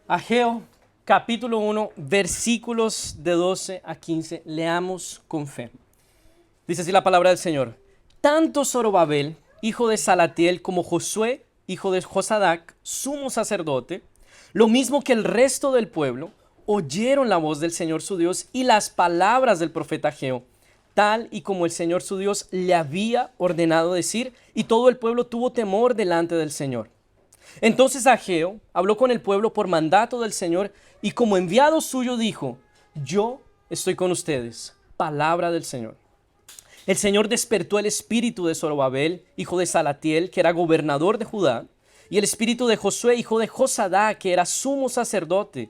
Ageo, capítulo 1, versículos de 12 a 15. Leamos con fe. Dice así la palabra del Señor. Tanto Zorobabel, hijo de Salatiel, como Josué, hijo de Josadac, sumo sacerdote, lo mismo que el resto del pueblo, oyeron la voz del Señor su Dios y las palabras del profeta Ageo, tal y como el Señor su Dios le había ordenado decir, y todo el pueblo tuvo temor delante del Señor. Entonces Ageo habló con el pueblo por mandato del Señor y como enviado suyo dijo, yo estoy con ustedes, palabra del Señor. El Señor despertó el espíritu de Zorobabel, hijo de Salatiel, que era gobernador de Judá, y el espíritu de Josué, hijo de Josadá, que era sumo sacerdote,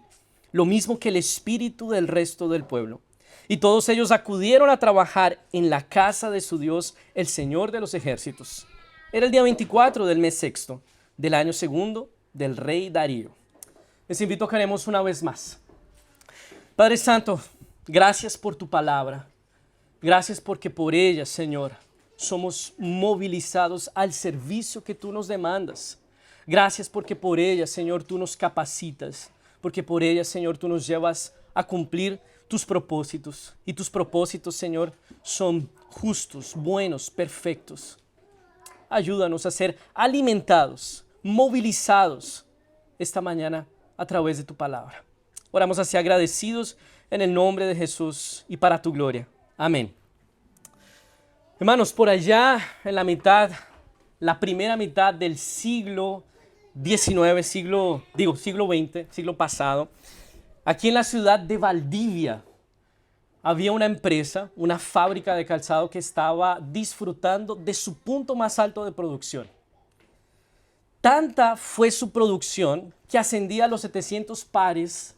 lo mismo que el espíritu del resto del pueblo. Y todos ellos acudieron a trabajar en la casa de su Dios, el Señor de los ejércitos. Era el día 24 del mes sexto, del año segundo del rey Darío. Les invito a que oremos una vez más. Padre Santo, gracias por tu palabra. Gracias porque por ella, Señor, somos movilizados al servicio que tú nos demandas. Gracias porque por ella, Señor, tú nos capacitas. Porque por ella, Señor, tú nos llevas a cumplir tus propósitos. Y tus propósitos, Señor, son justos, buenos, perfectos. Ayúdanos a ser alimentados, movilizados esta mañana a través de tu palabra. Oramos así agradecidos en el nombre de Jesús y para tu gloria. Amén. Hermanos, por allá en la primera mitad del siglo XIX, siglo XX, siglo pasado, aquí en la ciudad de Valdivia, había una empresa, una fábrica de calzado que estaba disfrutando de su punto más alto de producción. Tanta fue su producción que ascendía a los 700 pares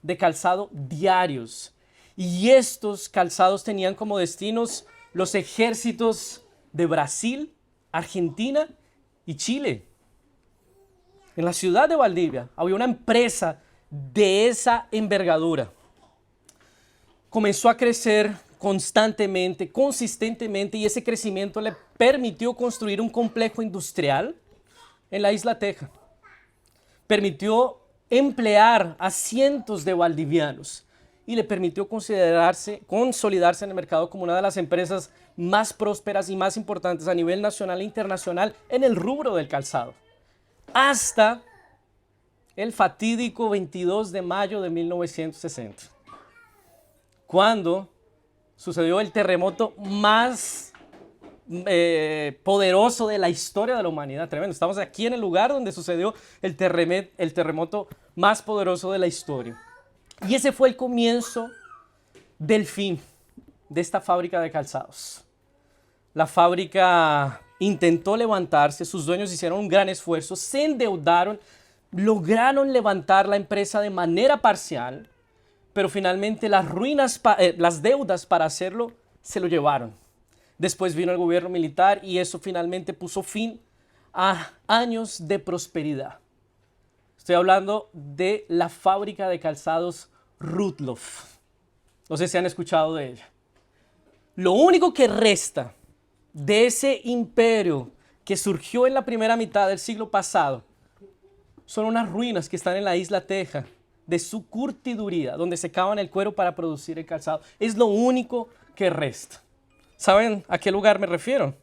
de calzado diarios. Y estos calzados tenían como destinos los ejércitos de Brasil, Argentina y Chile. En la ciudad de Valdivia había una empresa de esa envergadura. Comenzó a crecer constantemente, consistentemente, y ese crecimiento le permitió construir un complejo industrial en la isla Teja. Permitió emplear a cientos de valdivianos y le permitió consolidarse en el mercado como una de las empresas más prósperas y más importantes a nivel nacional e internacional en el rubro del calzado. Hasta el fatídico 22 de mayo de 1960, cuando sucedió el terremoto más poderoso de la historia de la humanidad. Tremendo. Estamos aquí en el lugar donde sucedió el terremoto más poderoso de la historia. Y ese fue el comienzo del fin de esta fábrica de calzados. La fábrica intentó levantarse, sus dueños hicieron un gran esfuerzo, se endeudaron, lograron levantar la empresa de manera parcial, pero finalmente las deudas para hacerlo se lo llevaron. Después vino el gobierno militar y eso finalmente puso fin a años de prosperidad. Estoy hablando de la fábrica de calzados Rudloff. No sé si han escuchado de ella. Lo único que resta de ese imperio que surgió en la primera mitad del siglo pasado son unas ruinas que están en la isla Teja, de su curtiduría, donde secaban el cuero para producir el calzado. Es lo único que resta. ¿Saben a qué lugar me refiero?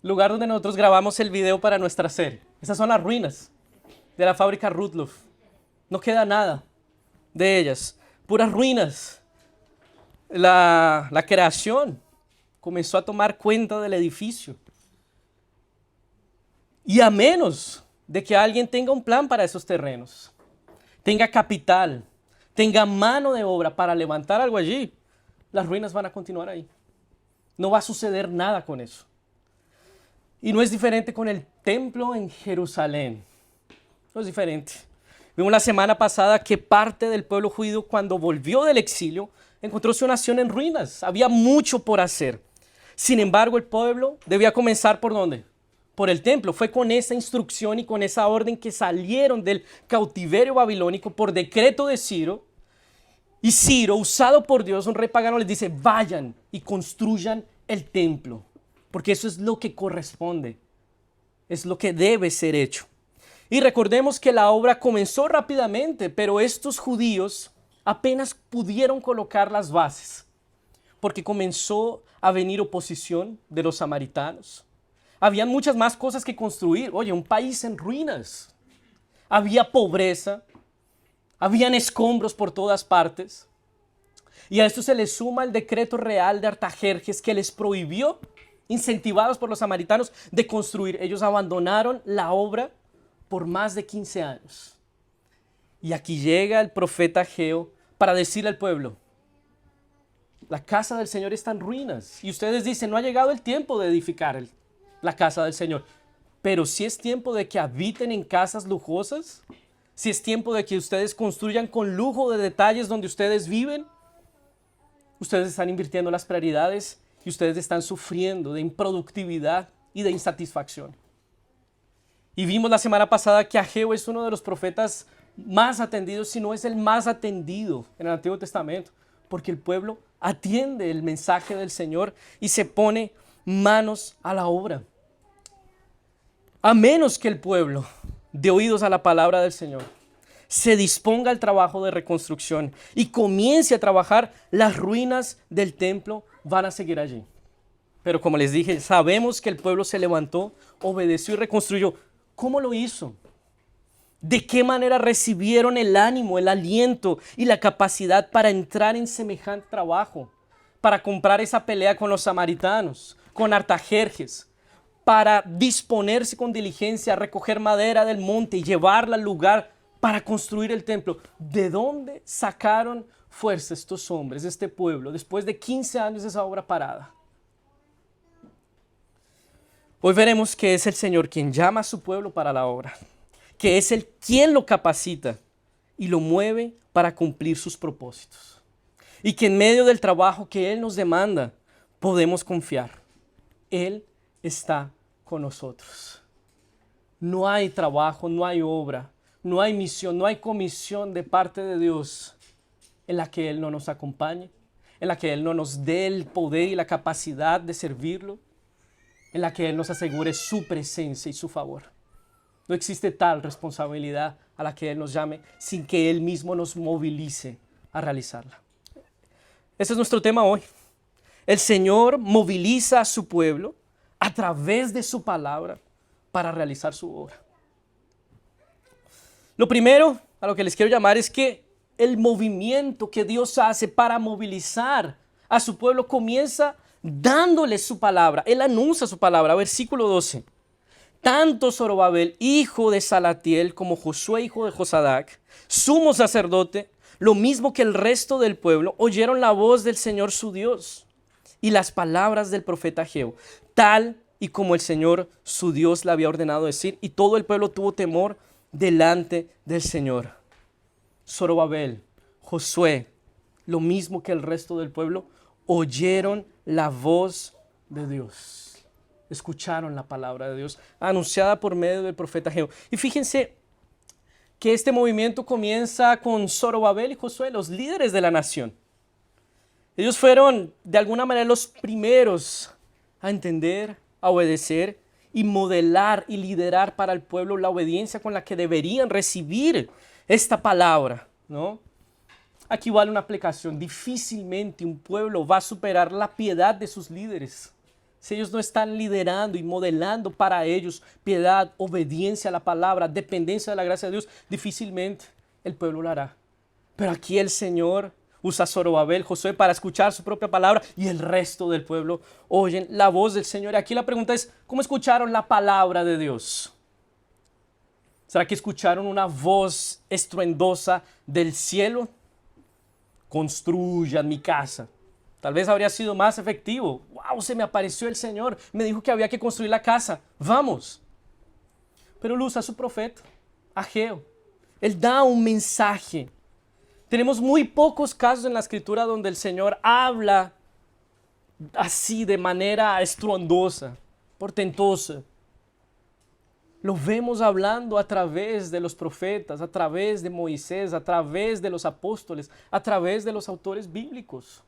Lugar donde nosotros grabamos el video para nuestra serie. Esas son las ruinas de la fábrica Rudloff. No queda nada de ellas. Puras ruinas. La creación comenzó a tomar cuenta del edificio. Y a menos de que alguien tenga un plan para esos terrenos, tenga capital, tenga mano de obra para levantar algo allí, las ruinas van a continuar ahí. No va a suceder nada con eso. Y no es diferente con el templo en Jerusalén. No es diferente. Vimos la semana pasada que parte del pueblo judío, cuando volvió del exilio, encontró su nación en ruinas. Había mucho por hacer. Sin embargo, el pueblo debía comenzar ¿por dónde? Por el templo. Fue con esa instrucción y con esa orden que salieron del cautiverio babilónico por decreto de Ciro. Y Ciro, usado por Dios, un rey pagano, les dice, vayan y construyan el templo, porque eso es lo que corresponde. es lo que debe ser hecho. Y recordemos que la obra comenzó rápidamente, pero estos judíos apenas pudieron colocar las bases, porque comenzó a venir oposición de los samaritanos. Habían muchas más cosas que construir. Oye, un país en ruinas. Había pobreza, habían escombros por todas partes. Y a esto se le suma el decreto real de Artajerjes que les prohibió, incentivados por los samaritanos, de construir. Ellos abandonaron la obra por más de 15 años. Y aquí llega el profeta Ageo para decirle al pueblo: la casa del Señor está en ruinas. Y ustedes dicen, no ha llegado el tiempo de edificar la casa del Señor. Pero si es tiempo de que habiten en casas lujosas, si es tiempo de que ustedes construyan con lujo de detalles donde ustedes viven, ustedes están invirtiendo las prioridades y ustedes están sufriendo de improductividad y de insatisfacción. Y vimos la semana pasada que Ageo es uno de los profetas más atendidos, si no es el más atendido en el Antiguo Testamento, porque el pueblo atiende el mensaje del Señor y se pone manos a la obra. A menos que el pueblo dé oídos a la palabra del Señor, se disponga al trabajo de reconstrucción y comience a trabajar, las ruinas del templo van a seguir allí. Pero como les dije, sabemos que el pueblo se levantó, obedeció y reconstruyó. ¿Cómo lo hizo? ¿De qué manera recibieron el ánimo, el aliento y la capacidad para entrar en semejante trabajo? Para comprar esa pelea con los samaritanos, con Artajerjes, para disponerse con diligencia a recoger madera del monte y llevarla al lugar para construir el templo. ¿De dónde sacaron fuerza estos hombres, este pueblo, después de 15 años de esa obra parada? Hoy veremos que es el Señor quien llama a su pueblo para la obra, que es Él quien lo capacita y lo mueve para cumplir sus propósitos. Y que en medio del trabajo que Él nos demanda, podemos confiar. Él está con nosotros. No hay trabajo, no hay obra, no hay misión, no hay comisión de parte de Dios en la que Él no nos acompañe, en la que Él no nos dé el poder y la capacidad de servirlo, en la que Él nos asegure su presencia y su favor. No existe tal responsabilidad a la que Él nos llame sin que Él mismo nos movilice a realizarla. Ese es nuestro tema hoy. El Señor moviliza a su pueblo a través de su palabra para realizar su obra. Lo primero a lo que les quiero llamar es que el movimiento que Dios hace para movilizar a su pueblo comienza dándole su palabra. Él anuncia su palabra. Versículo 12. Tanto Zorobabel, hijo de Salatiel, como Josué, hijo de Josadac, sumo sacerdote, lo mismo que el resto del pueblo, oyeron la voz del Señor su Dios y las palabras del profeta Ageo, tal y como el Señor su Dios le había ordenado decir, y todo el pueblo tuvo temor delante del Señor. Zorobabel, Josué, lo mismo que el resto del pueblo, oyeron la voz de Dios. Escucharon la palabra de Dios anunciada por medio del profeta Ageo. Y fíjense que este movimiento comienza con Zorobabel y Josué, los líderes de la nación. Ellos fueron de alguna manera los primeros a entender, a obedecer y modelar y liderar para el pueblo la obediencia con la que deberían recibir esta palabra, ¿no? Aquí vale una aplicación. Difícilmente un pueblo va a superar la piedad de sus líderes. Si ellos no están liderando y modelando para ellos piedad, obediencia a la palabra, dependencia de la gracia de Dios, difícilmente el pueblo lo hará. Pero aquí el Señor usa a Zorobabel, Josué para escuchar su propia palabra y el resto del pueblo oyen la voz del Señor. Y aquí la pregunta es, ¿cómo escucharon la palabra de Dios? ¿Será que escucharon una voz estruendosa del cielo? Construyan mi casa. Tal vez habría sido más efectivo. ¡Wow! Se me apareció el Señor. Me dijo que había que construir la casa. ¡Vamos! Pero lo usa su profeta, Ageo. Él da un mensaje. Tenemos muy pocos casos en la Escritura donde el Señor habla así de manera estruendosa, portentosa. Lo vemos hablando a través de los profetas, a través de Moisés, a través de los apóstoles, a través de los autores bíblicos.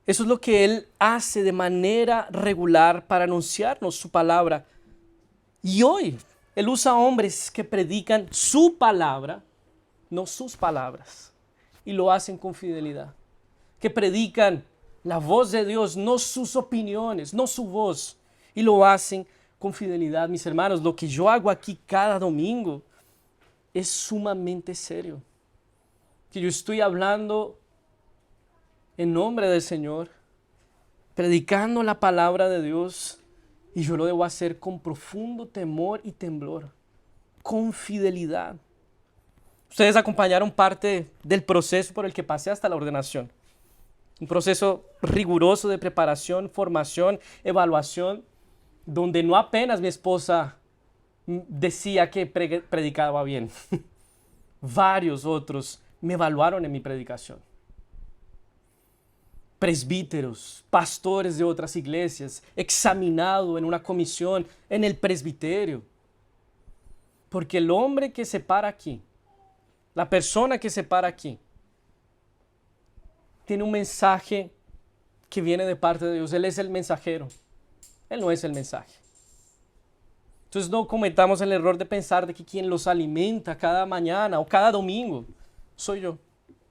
Eso es lo que Él hace de manera regular para anunciarnos su palabra Y hoy Él usa hombres que predican su palabra, no sus palabras, y lo hacen con fidelidad. Que predican la voz de Dios, no sus opiniones, no su voz, y lo hacen con fidelidad. Mis hermanos, lo que yo hago aquí cada domingo es sumamente serio. Que yo estoy hablando en nombre del Señor, predicando la palabra de Dios, y yo lo debo hacer con profundo temor y temblor, con fidelidad. Ustedes acompañaron parte del proceso por el que pasé hasta la ordenación. Un proceso riguroso de preparación, formación, evaluación, donde no apenas mi esposa decía que predicaba bien. Varios otros me evaluaron en mi predicación. Presbíteros, pastores de otras iglesias, examinado en una comisión en el presbiterio. Porque el hombre que se para aquí, la persona que se para aquí, tiene un mensaje que viene de parte de Dios. Él es el mensajero. Él no es el mensaje. Entonces no cometamos el error de pensar de que quien los alimenta cada mañana o cada domingo soy yo.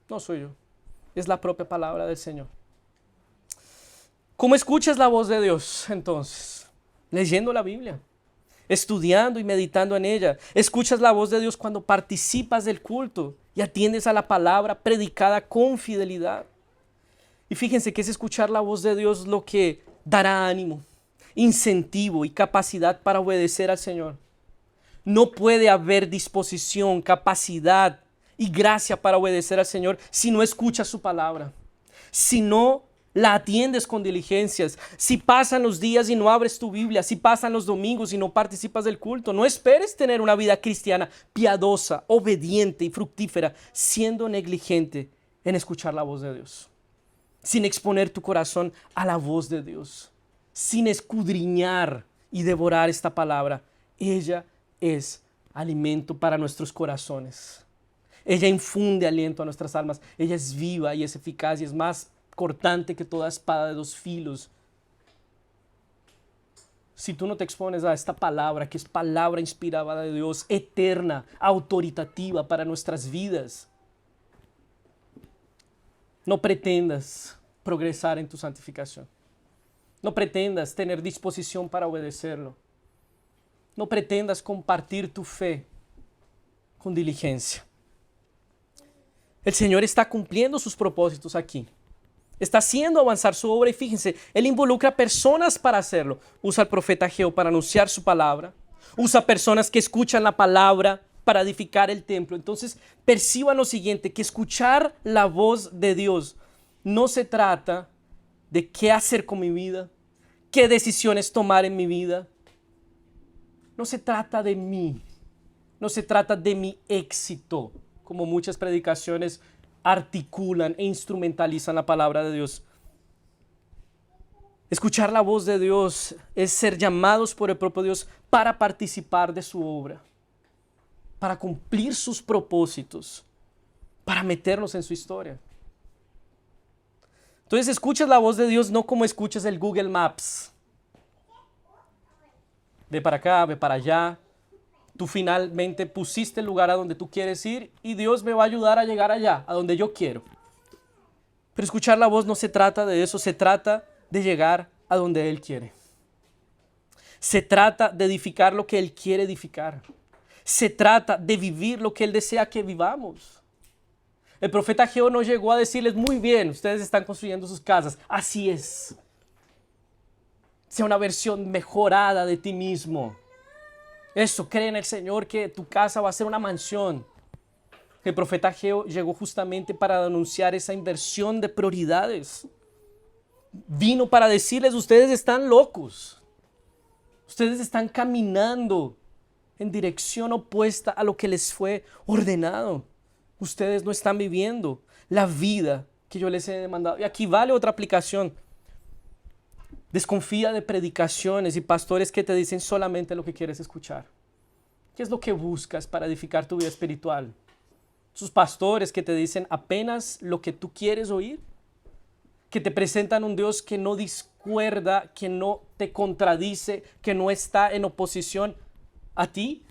No soy yo. Es la propia palabra del Señor. ¿Cómo escuchas la voz de Dios entonces? Leyendo la Biblia, estudiando y meditando en ella. Escuchas la voz de Dios cuando participas del culto y atiendes a la palabra predicada con fidelidad. Y fíjense que es escuchar la voz de Dios lo que dará ánimo, incentivo y capacidad para obedecer al Señor. No puede haber disposición, capacidad y gracia para obedecer al Señor si no escuchas su palabra, si no la atiendes con diligencias, si pasan los días y no abres tu Biblia, si pasan los domingos y no participas del culto. No esperes tener una vida cristiana piadosa, obediente y fructífera siendo negligente en escuchar la voz de Dios, sin exponer tu corazón a la voz de Dios, sin escudriñar y devorar esta palabra. Ella es alimento para nuestros corazones. Ella infunde aliento a nuestras almas. Ella es viva y es eficaz y es más cortante que toda espada de dos filos. Si tú no te expones a esta palabra, que es palabra inspirada de Dios, eterna, autoritativa para nuestras vidas, no pretendas progresar en tu santificación. No pretendas tener disposición para obedecerlo. No pretendas compartir tu fe con diligencia. El Señor está cumpliendo sus propósitos aquí. Está haciendo avanzar su obra y fíjense, Él involucra a personas para hacerlo. Usa al profeta Ageo para anunciar su palabra. Usa personas que escuchan la palabra para edificar el templo. Entonces, perciban lo siguiente, que escuchar la voz de Dios no se trata de qué hacer con mi vida, qué decisiones tomar en mi vida. No se trata de mí, no se trata de mi éxito, como muchas predicaciones articulan e instrumentalizan la palabra de Dios. Escuchar la voz de Dios es ser llamados por el propio Dios para participar de su obra, para cumplir sus propósitos, para meternos en su historia. Entonces escuchas la voz de Dios no como escuchas el Google Maps. Ve para acá, ve para allá. Tú finalmente pusiste el lugar a donde tú quieres ir y Dios me va a ayudar a llegar allá, a donde yo quiero. Pero escuchar la voz no se trata de eso, se trata de llegar a donde Él quiere. Se trata de edificar lo que Él quiere edificar. Se trata de vivir lo que Él desea que vivamos. El profeta Ageo no llegó a decirles, muy bien, ustedes están construyendo sus casas, así es. Sea una versión mejorada de ti mismo. Eso, cree en el Señor que tu casa va a ser una mansión. El profeta Ageo llegó justamente para anunciar esa inversión de prioridades. Vino para decirles, ustedes están locos. Ustedes están caminando en dirección opuesta a lo que les fue ordenado. Ustedes no están viviendo la vida que yo les he demandado. Y aquí vale otra aplicación. Desconfía de predicaciones y pastores que te dicen solamente lo que quieres escuchar. ¿Qué es lo que buscas para edificar tu vida espiritual? Sus pastores que te dicen apenas lo que tú quieres oír, que te presentan un Dios que no discuerda, que no te contradice, que no está en oposición a ti?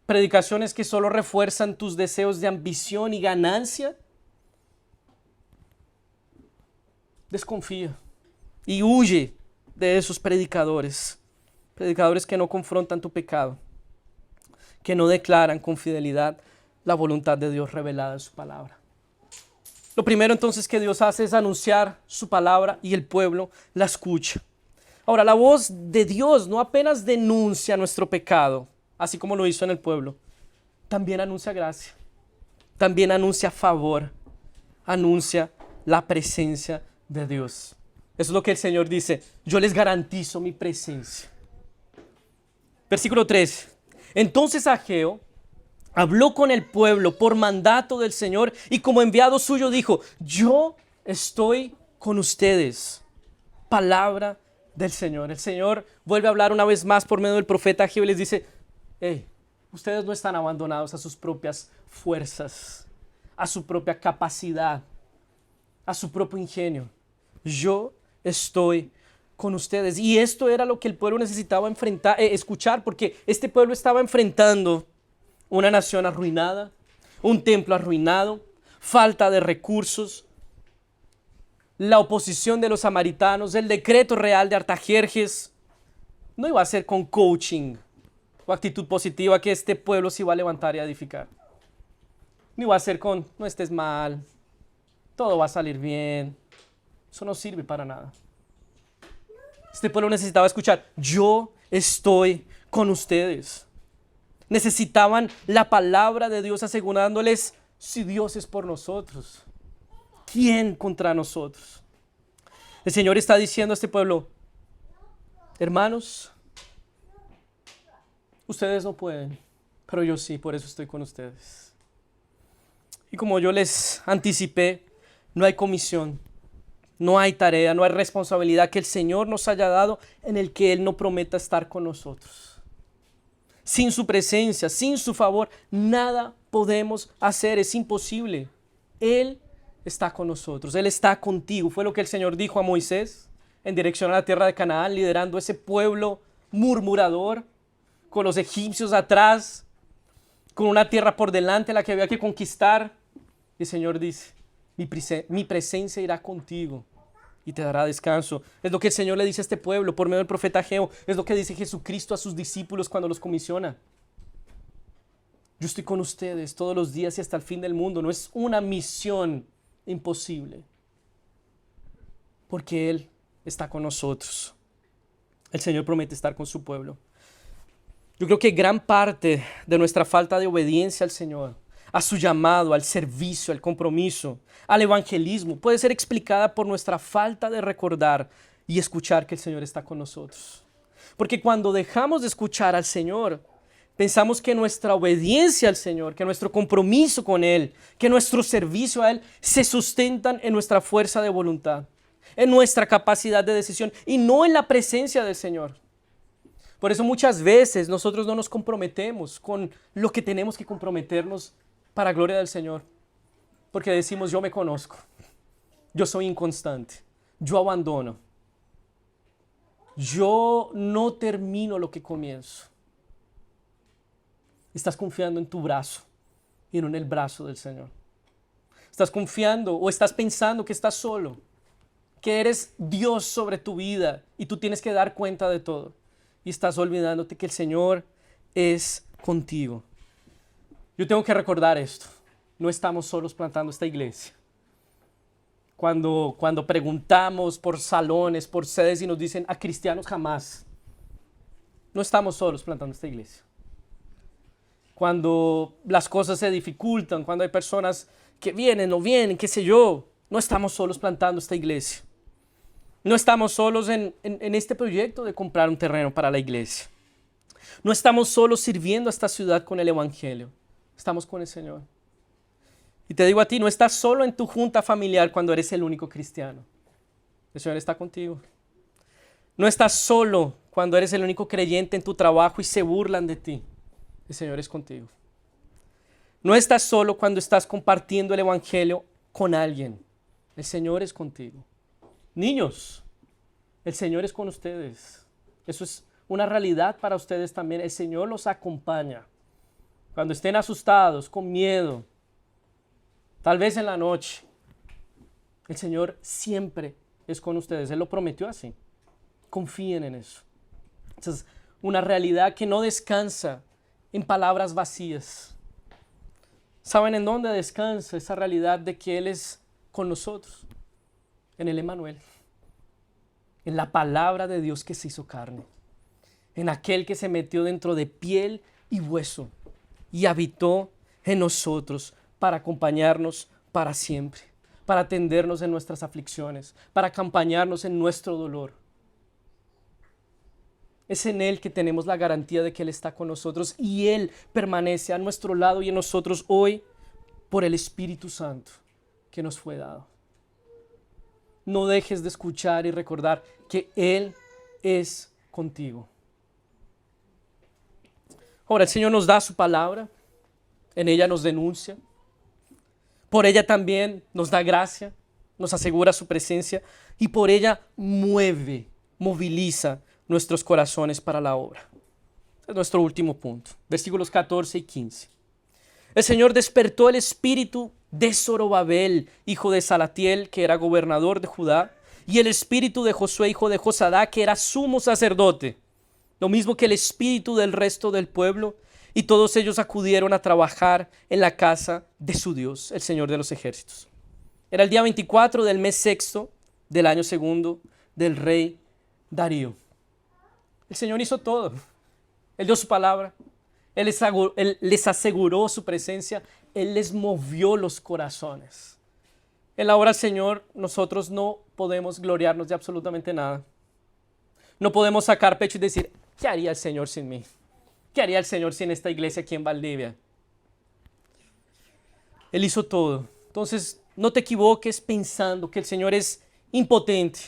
Predicaciones que solo refuerzan tus deseos de ambición y ganancia. Desconfía y huye de esos predicadores. Predicadores que no confrontan tu pecado, que no declaran con fidelidad la voluntad de Dios revelada en su palabra. Lo primero entonces que Dios hace es anunciar su palabra y el pueblo la escucha. Ahora, la voz de Dios no apenas denuncia nuestro pecado, así como lo hizo en el pueblo, también anuncia gracia, también anuncia favor, anuncia la presencia de Dios. Eso es lo que el Señor dice: yo les garantizo mi presencia. Versículo 3. Entonces Ageo habló con el pueblo por mandato del Señor y como enviado suyo dijo: yo estoy con ustedes. Palabra del Señor. El Señor vuelve a hablar una vez más por medio del profeta Ageo y les dice: hey, ustedes no están abandonados a sus propias fuerzas, a su propia capacidad, a su propio ingenio. Yo estoy con ustedes. Y esto era lo que el pueblo necesitaba escuchar, porque este pueblo estaba enfrentando una nación arruinada, un templo arruinado, falta de recursos, la oposición de los samaritanos, el decreto real de Artajerjes. No iba a ser con coaching o actitud positiva que este pueblo se iba a levantar y a edificar. No iba a ser con: no estés mal, todo va a salir bien. Eso no sirve para nada. Este pueblo necesitaba escuchar: yo estoy con ustedes. Necesitaban la palabra de Dios asegurándoles: si Dios es por nosotros, ¿quién contra nosotros? El Señor está diciendo a este pueblo: hermanos, ustedes no pueden, pero yo sí, por eso estoy con ustedes. Y como yo les anticipé, no hay comisión, no hay tarea, no hay responsabilidad que el Señor nos haya dado en el que Él no prometa estar con nosotros. Sin su presencia, sin su favor, nada podemos hacer, es imposible. Él está con nosotros, Él está contigo. Fue lo que el Señor dijo a Moisés en dirección a la tierra de Canaán, liderando ese pueblo murmurador, con los egipcios atrás, con una tierra por delante la que había que conquistar. Y el Señor dice: mi presencia irá contigo y te dará descanso. Es lo que el Señor le dice a este pueblo por medio del profeta Ageo. Es lo que dice Jesucristo a sus discípulos cuando los comisiona: yo estoy con ustedes todos los días y hasta el fin del mundo. No es una misión imposible, porque Él está con nosotros. El Señor promete estar con su pueblo. Yo creo que gran parte de nuestra falta de obediencia al Señor, a su llamado, al servicio, al compromiso, al evangelismo, puede ser explicada por nuestra falta de recordar y escuchar que el Señor está con nosotros. Porque cuando dejamos de escuchar al Señor, pensamos que nuestra obediencia al Señor, que nuestro compromiso con Él, que nuestro servicio a Él se sustentan en nuestra fuerza de voluntad, en nuestra capacidad de decisión y no en la presencia del Señor. Por eso muchas veces nosotros no nos comprometemos con lo que tenemos que comprometernos para gloria del Señor. Porque decimos: yo me conozco, yo soy inconstante, yo abandono, yo no termino lo que comienzo. Estás confiando en tu brazo y no en el brazo del Señor. Estás confiando o estás pensando que estás solo, que eres Dios sobre tu vida y tú tienes que dar cuenta de todo. Y estás olvidándote que el Señor es contigo. Yo tengo que recordar esto. No estamos solos plantando esta iglesia. Cuando preguntamos por salones, por sedes y nos dicen: a cristianos jamás. No estamos solos plantando esta iglesia. Cuando las cosas se dificultan, cuando hay personas que vienen, no vienen, qué sé yo, no estamos solos plantando esta iglesia. No estamos solos en este proyecto de comprar un terreno para la iglesia. No estamos solos sirviendo a esta ciudad con el evangelio. Estamos con el Señor. Y te digo a ti, no estás solo en tu junta familiar cuando eres el único cristiano. El Señor está contigo. No estás solo cuando eres el único creyente en tu trabajo y se burlan de ti. El Señor es contigo. No estás solo cuando estás compartiendo el evangelio con alguien. El Señor es contigo. Niños, el Señor es con ustedes. Eso es una realidad para ustedes también. El Señor los acompaña. Cuando estén asustados, con miedo, tal vez en la noche, el Señor siempre es con ustedes. Él lo prometió así. Confíen en eso. Esa es una realidad que no descansa en palabras vacías. ¿Saben en dónde descansa esa realidad de que Él es con nosotros? En el Emmanuel. En la palabra de Dios que se hizo carne. En aquel que se metió dentro de piel y hueso y habitó en nosotros para acompañarnos para siempre, para atendernos en nuestras aflicciones, para acompañarnos en nuestro dolor. Es en Él que tenemos la garantía de que Él está con nosotros y Él permanece a nuestro lado y en nosotros hoy por el Espíritu Santo que nos fue dado. No dejes de escuchar y recordar que Él es contigo. Ahora el Señor nos da su palabra, en ella nos denuncia, por ella también nos da gracia, nos asegura su presencia y por ella moviliza nuestros corazones para la obra. Es nuestro último punto, versículos 14 y 15. El Señor despertó el espíritu de Zorobabel, hijo de Salatiel, que era gobernador de Judá, y el espíritu de Josué, hijo de Josadá, que era sumo sacerdote, lo mismo que el espíritu del resto del pueblo, y todos ellos acudieron a trabajar en la casa de su Dios, el Señor de los ejércitos. Era el día 24 del mes sexto del año segundo del rey Darío. El Señor hizo todo. Él dio su palabra. Él les aseguró su presencia. Él les movió los corazones. En la obra del Señor nosotros no podemos gloriarnos de absolutamente nada. No podemos sacar pecho y decir, ¿qué haría el Señor sin mí? ¿Qué haría el Señor sin esta iglesia aquí en Valdivia? Él hizo todo. Entonces, no te equivoques pensando que el Señor es impotente,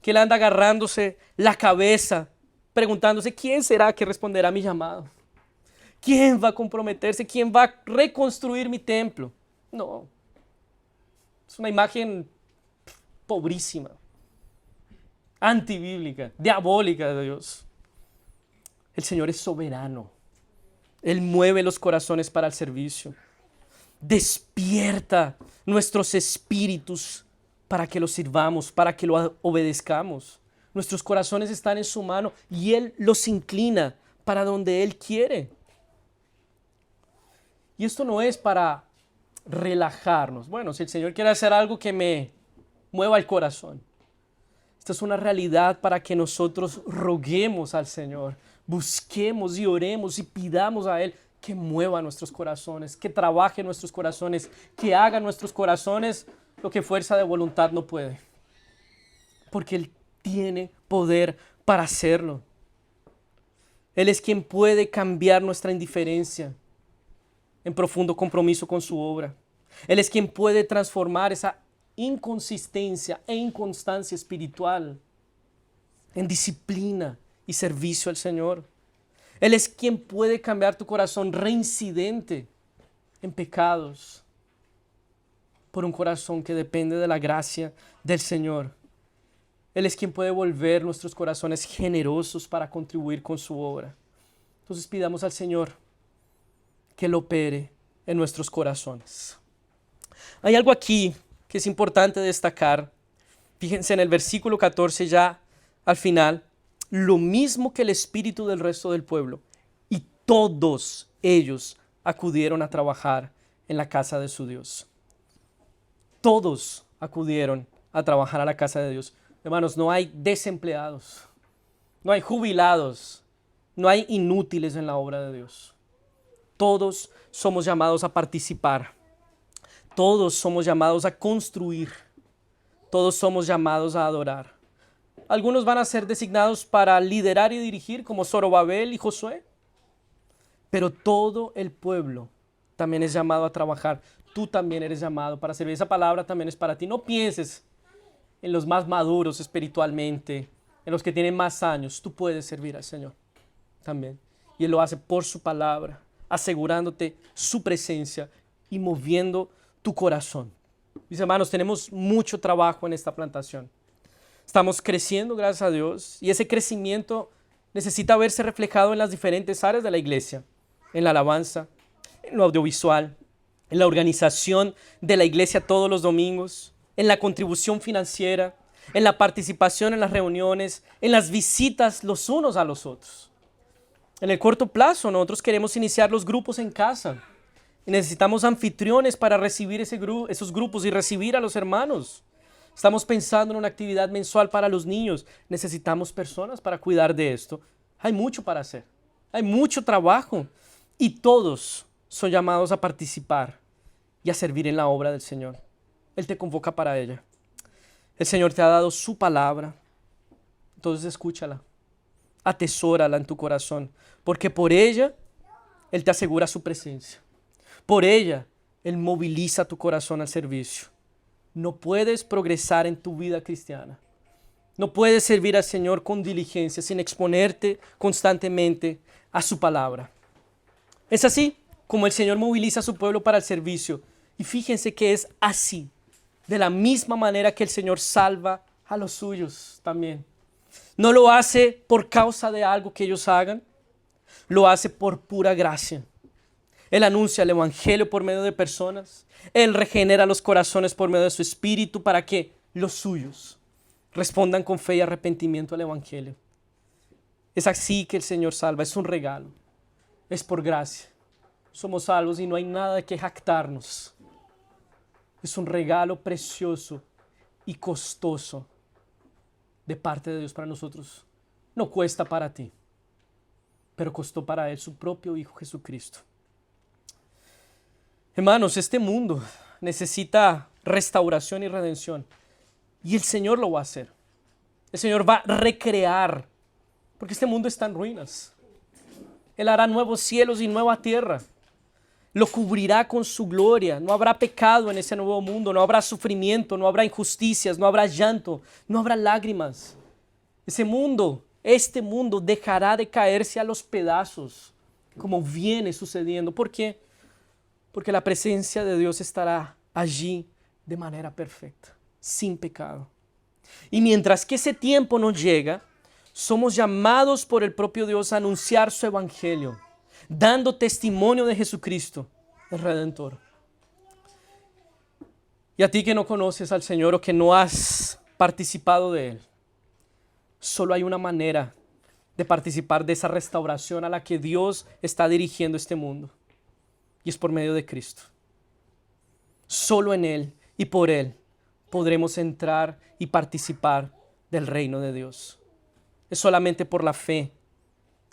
que Él anda agarrándose la cabeza, preguntándose, ¿quién será que responderá a mi llamado? ¿Quién va a comprometerse? ¿Quién va a reconstruir mi templo? No. Es una imagen pobrísima, antibíblica, diabólica de Dios. El Señor es soberano. Él mueve los corazones para el servicio. Despierta nuestros espíritus para que lo sirvamos, para que lo obedezcamos. Nuestros corazones están en su mano y Él los inclina para donde Él quiere. Y esto no es para relajarnos. Bueno, si el Señor quiere hacer algo que me mueva el corazón. Esta es una realidad para que nosotros roguemos al Señor, busquemos y oremos y pidamos a Él que mueva nuestros corazones, que trabaje nuestros corazones, que haga nuestros corazones lo que fuerza de voluntad no puede. Porque Él tiene poder para hacerlo. Él es quien puede cambiar nuestra indiferencia en profundo compromiso con su obra. Él es quien puede transformar esa inconsistencia e inconstancia espiritual en disciplina y servicio al Señor. Él es quien puede cambiar tu corazón reincidente en pecados por un corazón que depende de la gracia del Señor. Él es quien puede volver nuestros corazones generosos para contribuir con su obra. Entonces pidamos al Señor que lo opere en nuestros corazones. Hay algo aquí que es importante destacar. Fíjense en el versículo 14 ya al final. Lo mismo que el espíritu del resto del pueblo. Y todos ellos acudieron a trabajar en la casa de su Dios. Todos acudieron a trabajar a la casa de Dios. Hermanos, no hay desempleados, no hay jubilados, no hay inútiles en la obra de Dios. Todos somos llamados a participar. Todos somos llamados a construir. Todos somos llamados a adorar. Algunos van a ser designados para liderar y dirigir, como Zorobabel y Josué. Pero todo el pueblo también es llamado a trabajar. Tú también eres llamado para servir. Esa palabra también es para ti. No pienses en los más maduros espiritualmente, en los que tienen más años. Tú puedes servir al Señor también. Y Él lo hace por su palabra, asegurándote su presencia y moviendo tu corazón. Mis hermanos, tenemos mucho trabajo en esta plantación. Estamos creciendo, gracias a Dios, y ese crecimiento necesita verse reflejado en las diferentes áreas de la iglesia, en la alabanza, en lo audiovisual, en la organización de la iglesia todos los domingos, en la contribución financiera, en la participación en las reuniones, en las visitas los unos a los otros. En el corto plazo, nosotros queremos iniciar los grupos en casa y necesitamos anfitriones para recibir esos grupos y recibir a los hermanos. Estamos pensando en una actividad mensual para los niños. Necesitamos personas para cuidar de esto. Hay mucho para hacer. Hay mucho trabajo. Y todos son llamados a participar y a servir en la obra del Señor. Él te convoca para ella. El Señor te ha dado su palabra. Entonces escúchala. Atesórala en tu corazón. Porque por ella, Él te asegura su presencia. Por ella, Él moviliza tu corazón al servicio. No puedes progresar en tu vida cristiana. No puedes servir al Señor con diligencia sin exponerte constantemente a su palabra. Es así como el Señor moviliza a su pueblo para el servicio. Y fíjense que es así, de la misma manera que el Señor salva a los suyos también. No lo hace por causa de algo que ellos hagan, lo hace por pura gracia. Él anuncia el evangelio por medio de personas. Él regenera los corazones por medio de su espíritu para que los suyos respondan con fe y arrepentimiento al evangelio. Es así que el Señor salva, es un regalo, es por gracia. Somos salvos y no hay nada de que jactarnos. Es un regalo precioso y costoso de parte de Dios para nosotros. No cuesta para ti, pero costó para Él su propio Hijo Jesucristo. Hermanos, este mundo necesita restauración y redención. Y el Señor lo va a hacer. El Señor va a recrear. Porque este mundo está en ruinas. Él hará nuevos cielos y nueva tierra. Lo cubrirá con su gloria. No habrá pecado en ese nuevo mundo. No habrá sufrimiento. No habrá injusticias. No habrá llanto. No habrá lágrimas. Este mundo dejará de caerse a los pedazos. Como viene sucediendo. ¿Por qué? Porque la presencia de Dios estará allí de manera perfecta, sin pecado. Y mientras que ese tiempo no llega, somos llamados por el propio Dios a anunciar su evangelio, dando testimonio de Jesucristo, el Redentor. Y a ti que no conoces al Señor o que no has participado de Él, solo hay una manera de participar de esa restauración a la que Dios está dirigiendo este mundo. Y es por medio de Cristo. Solo en Él y por Él podremos entrar y participar del reino de Dios. Es solamente por la fe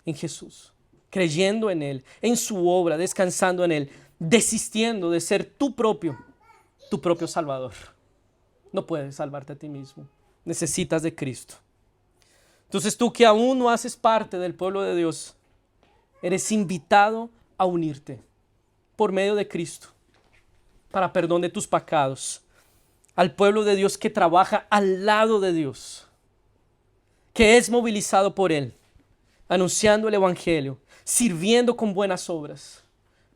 en Jesús, creyendo en Él, en su obra, descansando en Él, desistiendo de ser tu propio Salvador. No puedes salvarte a ti mismo. Necesitas de Cristo. Entonces tú que aún no haces parte del pueblo de Dios, eres invitado a unirte por medio de Cristo, para perdón de tus pecados, al pueblo de Dios que trabaja al lado de Dios, que es movilizado por Él, anunciando el evangelio, sirviendo con buenas obras,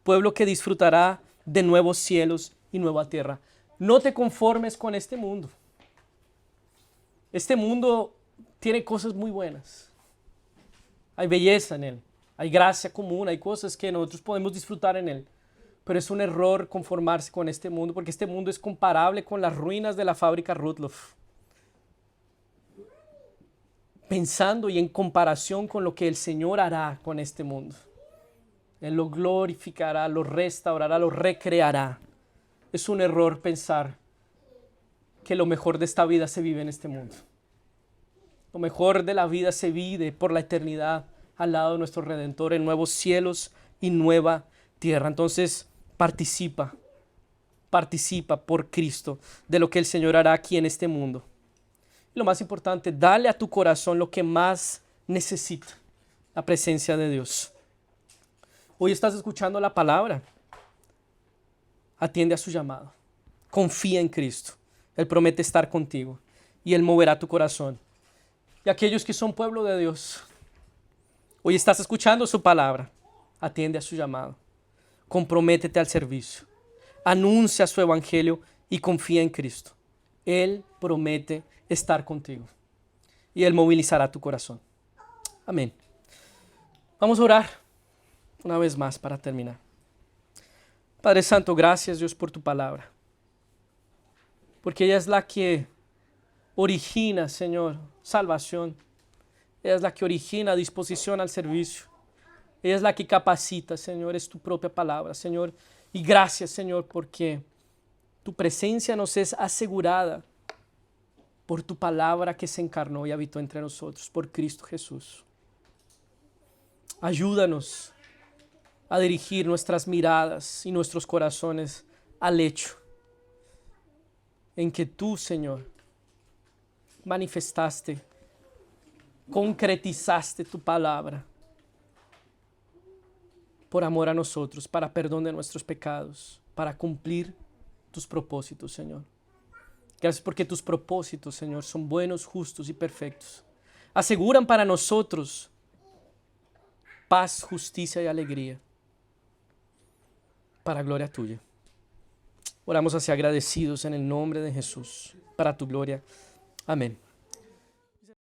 pueblo que disfrutará de nuevos cielos y nueva tierra. No te conformes con este mundo. Este mundo tiene cosas muy buenas. Hay belleza en él, hay gracia común, hay cosas que nosotros podemos disfrutar en él. Pero es un error conformarse con este mundo, porque este mundo es comparable con las ruinas de la fábrica Rudloff. Pensando y en comparación con lo que el Señor hará con este mundo. Él lo glorificará, lo restaurará, lo recreará. Es un error pensar que lo mejor de esta vida se vive en este mundo. Lo mejor de la vida se vive por la eternidad al lado de nuestro Redentor en nuevos cielos y nueva tierra. Entonces, participa por Cristo de lo que el Señor hará aquí en este mundo. Y lo más importante, dale a tu corazón lo que más necesita, la presencia de Dios. Hoy estás escuchando la palabra. Atiende a su llamado. Confía en Cristo. Él promete estar contigo y Él moverá tu corazón. Y aquellos que son pueblo de Dios, hoy estás escuchando su palabra. Atiende a su llamado. Comprométete al servicio. Anuncia su evangelio y confía en Cristo. Él promete estar contigo y Él movilizará tu corazón. Amén. Vamos a orar una vez más para terminar. Padre Santo, gracias Dios por tu palabra, porque ella es la que origina, Señor, salvación. Ella es la que origina disposición al servicio. Ella es la que capacita, Señor, es tu propia palabra, Señor. Y gracias, Señor, porque tu presencia nos es asegurada por tu palabra que se encarnó y habitó entre nosotros, por Cristo Jesús. Ayúdanos a dirigir nuestras miradas y nuestros corazones al hecho en que tú, Señor, manifestaste, concretizaste tu palabra por amor a nosotros, para perdón de nuestros pecados, para cumplir tus propósitos, Señor. Gracias porque tus propósitos, Señor, son buenos, justos y perfectos. Aseguran para nosotros paz, justicia y alegría, para gloria tuya. Oramos así agradecidos en el nombre de Jesús, para tu gloria. Amén.